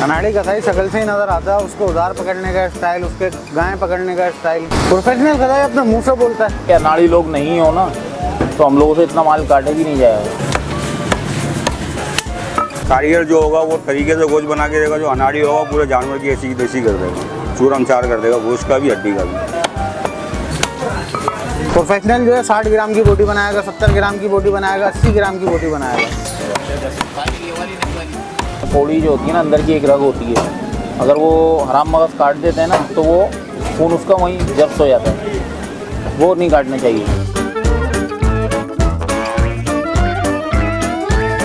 अनाड़ी कसाई शकल से ही नजर आता है, उसको उधार पकड़ने का स्टाइल, उसके गाय पकड़ने का स्टाइल। प्रोफेशनल कसाई अपने मुंह से बोलता है। क्या अनाड़ी लोग नहीं हो ना तो हम लोगों से इतना माल काटे भी नहीं जाएगा। कारीगर जो होगा वो तरीके से गोश्त बना के देगा, जो अनाड़ी होगा पूरे जानवर की ऐसी देसी कर देगा, चूरम चार कर देगा, गोश्त का भी हड्डी का भी। प्रोफेशनल जो है 60 ग्राम की बोटी बनाएगा, 70 ग्राम की बोटी बनाएगा, 80 ग्राम की बोटी बनाएगा। कोड़ी जो होती है ना, अंदर की एक रग होती है, अगर वो हराम मगज काट देते हैं ना तो वो खून उसका वहीं जब्त हो जाता है, वो नहीं काटना चाहिए।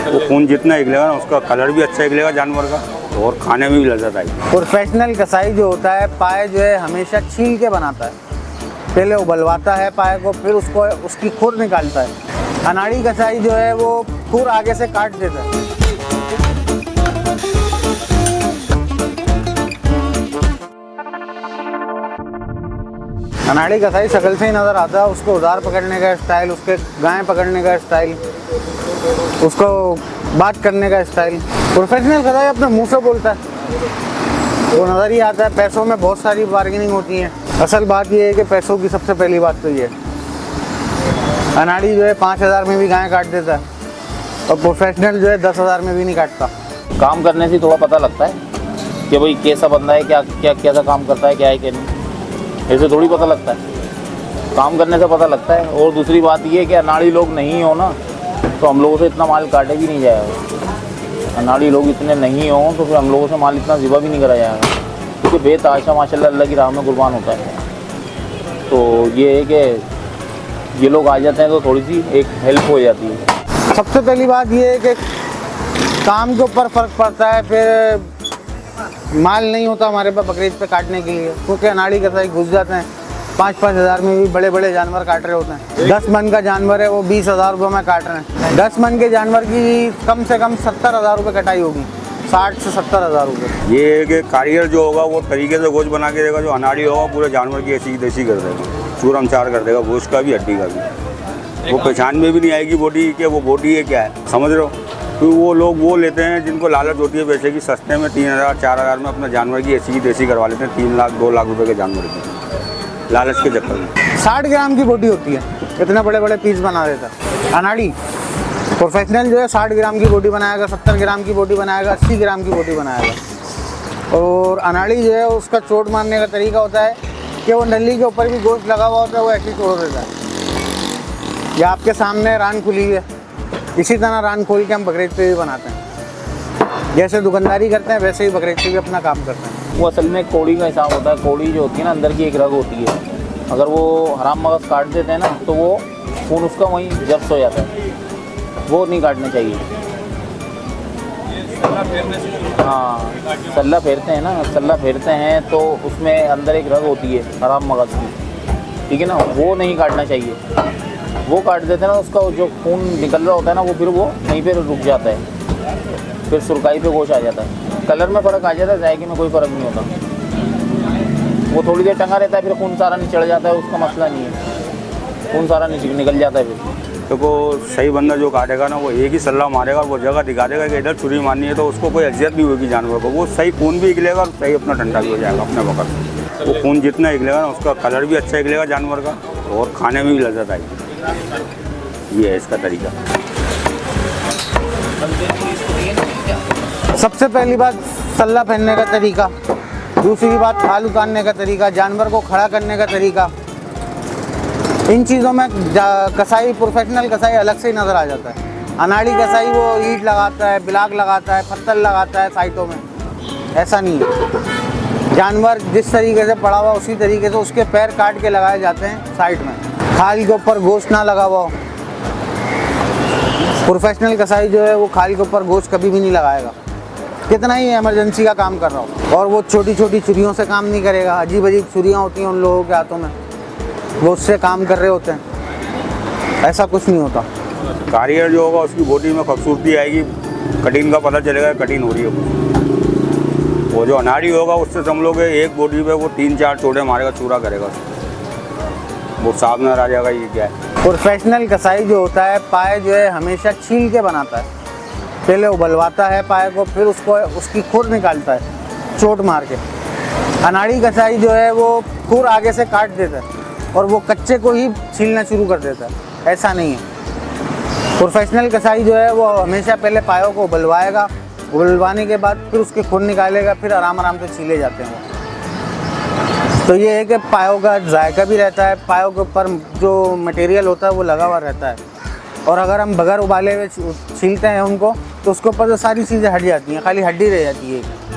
वो खून जितना निकलेगा ना उसका कलर भी अच्छा निकलेगा जानवर का, और खाने में भी लज्जत आएगी। प्रोफेशनल कसाई जो होता है पाए जो है हमेशा छील के बनाता है, पहले उबलवाता है पाए को, फिर उसको उसकी खुर निकालता है। अनाड़ी कसाई जो है वो खुर आगे से काट देता है। अनाड़ी कसाई शकल से ही नजर आता है, उसको उधार पकड़ने का स्टाइल, उसके गाय पकड़ने का स्टाइल, उसको बात करने का स्टाइल। प्रोफेशनल कसाई अपने मुंह से बोलता है, वो नज़र ही आता है। पैसों में बहुत सारी बार्गेनिंग होती है। असल बात यह है कि पैसों की सबसे पहली बात तो ये है, अनाड़ी जो है 5000 में भी गाय काट देता है, और प्रोफेशनल जो है 10,000 में भी नहीं काटता। काम करने से थोड़ा पता लगता है कि भाई कैसा बंदा है, क्या क्या कैसा काम करता है, क्या है क्या नहीं, ऐसे थोड़ी पता लगता है, काम करने से पता लगता है। और दूसरी बात ये है कि अनाड़ी लोग नहीं हो ना तो हम लोगों से इतना माल काटे भी नहीं जाएगा। अनाड़ी लोग इतने नहीं हों तो फिर हम लोगों से माल इतना ज़िबा भी नहीं करा जाएगा, क्योंकि बेतहाशा माशाल्लाह अल्लाह की राह में कुर्बान होता है। तो ये है कि ये लोग आ जाते हैं तो थोड़ी सी एक हेल्प हो जाती है। सबसे पहली बात ये है कि काम के ऊपर फ़र्क पड़ता है, फिर माल नहीं होता हमारे पास बकरीद पे काटने के लिए, क्योंकि अनाड़ी कसाई घुस जाते हैं। 5-5 हज़ार में भी बड़े बड़े जानवर काट रहे होते हैं। 10 मन का जानवर है वो 20,000 रुपये में काट रहे हैं। 10 मन के जानवर की कम से कम 70,000 रुपये कटाई होगी, 60 से 70,000 रुपये। ये है कि कारीगर जो होगा वो तरीके से गोश्त बना के देगा, जो अनाड़ी होगा पूरे जानवर की ऐसी देसी कर देगा, चूरम चार कर देगा, गोश्त का भी हड्डी का भी। वो पहचान में भी नहीं आएगी बोटी कि वो बोटी है क्या है, समझ रहे हो। तो वो लोग वो लेते हैं जिनको लालच होती है पैसे की, सस्ते में 3,000-4,000 में अपना जानवर की ऐसी की देसी करवा लेते हैं, 3 लाख 2 लाख रुपए के जानवर की, लालच के चक्कर में। 60 ग्राम की बोटी होती है, इतने बड़े बड़े पीस बना देता है अनाड़ी। प्रोफेशनल जो है 60 ग्राम की बोटी बनाएगा, 70 ग्राम की बोटी बनाएगा, 80 ग्राम की बोटी बनाएगा। और अनाड़ी जो है उसका चोट मारने का तरीका होता है कि वो नली के ऊपर भी गोश्त लगा हुआ होता है, वो ऐसे ही तोड़ देता है। या आपके सामने रान खुली है, इसी तरह रान खोल के हम बकरीद पे भी बनाते हैं। जैसे दुकानदारी करते हैं वैसे ही बकरीद पे भी अपना काम करते हैं। वो असल में कोड़ी का हिसाब होता है। कोड़ी जो होती है ना, अंदर की एक रग होती है, अगर वो हराम मगज काट देते हैं ना तो वो खून उसका वहीं जब्त हो जाता है, वो नहीं काटना चाहिए। हाँ, सल्ला फेरते हैं ना, सल्ला फेरते हैं तो उसमें अंदर एक रग होती है हराम मगज की, ठीक है ना, वो नहीं काटना चाहिए। वो काट देते हैं ना, उसका जो खून निकल रहा होता है ना वो फिर वो वहीं पे रुक जाता है, फिर सुरकाई पे गोश आ जाता है। कलर में फ़र्क आ जाता है, जायके में कोई फ़र्क नहीं होता। वो थोड़ी देर टंगा रहता है, फिर खून सारा निचड़ जाता है, उसका मसला नहीं है, खून सारा निकल जाता है। फिर तो को सही बंदा जो काटेगा ना वो एक ही सल्ला मारेगा और वो जगह दिखा देगा कि इधर छुरी मारनी है, तो उसको कोई अजियत नहीं होगी जानवर को। वो सही खून भी निकलेगा और सही अपना ठंडा भी हो जाएगा अपने वक्त। वो खून जितना निकलेगा ना उसका कलर भी अच्छा निकलेगा जानवर का, और खाने में भी लज्जत आएगी। ये है इसका तरीका। सबसे पहली बात सल्ला पहनने का तरीका, दूसरी बात खाल उतारने का तरीका, जानवर को खड़ा करने का तरीका। इन चीज़ों में कसाई प्रोफेशनल कसाई अलग से ही नज़र आ जाता है। अनाड़ी कसाई वो ईंट लगाता है, ब्लाक लगाता है, पत्थर लगाता है साइटों में, ऐसा नहीं है। जानवर जिस तरीके से पड़ा हुआ उसी तरीके से उसके पैर काट के लगाए जाते हैं साइड में, खाल के ऊपर गोश्त ना लगा हुआ हो। प्रोफेशनल कसाई जो है वो खाल के ऊपर गोश्त कभी भी नहीं लगाएगा, कितना ही इमरजेंसी का काम कर रहा हो। और वो छोटी छोटी छुरियों से काम नहीं करेगा, अजीब अजीब छुरियाँ होती हैं उन लोगों के हाथों में, वो उससे काम कर रहे होते हैं, ऐसा कुछ नहीं होता। कारीगर जो होगा उसकी बॉडी में खूबसूरती आएगी, कटिंग का पता चलेगा कटिंग हो रही है। वो जो अनाड़ी होगा उससे समझोगे एक बॉडी पे वो 3-4 चोटे मारेगा, चूरा करेगा, वो साफ नजर आ जाएगा ये क्या है। प्रोफेशनल कसाई जो होता है पाए जो है हमेशा छील के बनाता है, पहले उबलवाता है पाए को, फिर उसको उसकी खुर निकालता है चोट मार के। अनाड़ी कसाई जो है वो खुर आगे से काट देता है और वो कच्चे को ही छीलना शुरू कर देता है, ऐसा नहीं है। प्रोफेशनल कसाई जो है वो हमेशा पहले पायों को उबलवाएगा, उबलवाने के बाद फिर उसके खून निकालेगा, फिर आराम आराम से छीले जाते हैं वो। तो ये है कि पायों का जायका भी रहता है, पायों के ऊपर जो मटेरियल होता है वो लगा हुआ रहता है, और अगर हम बगैर उबाले हुए छीलते हैं उनको तो उसके ऊपर तो सारी चीज़ें हट जाती हैं, खाली हड्डी रह जाती है।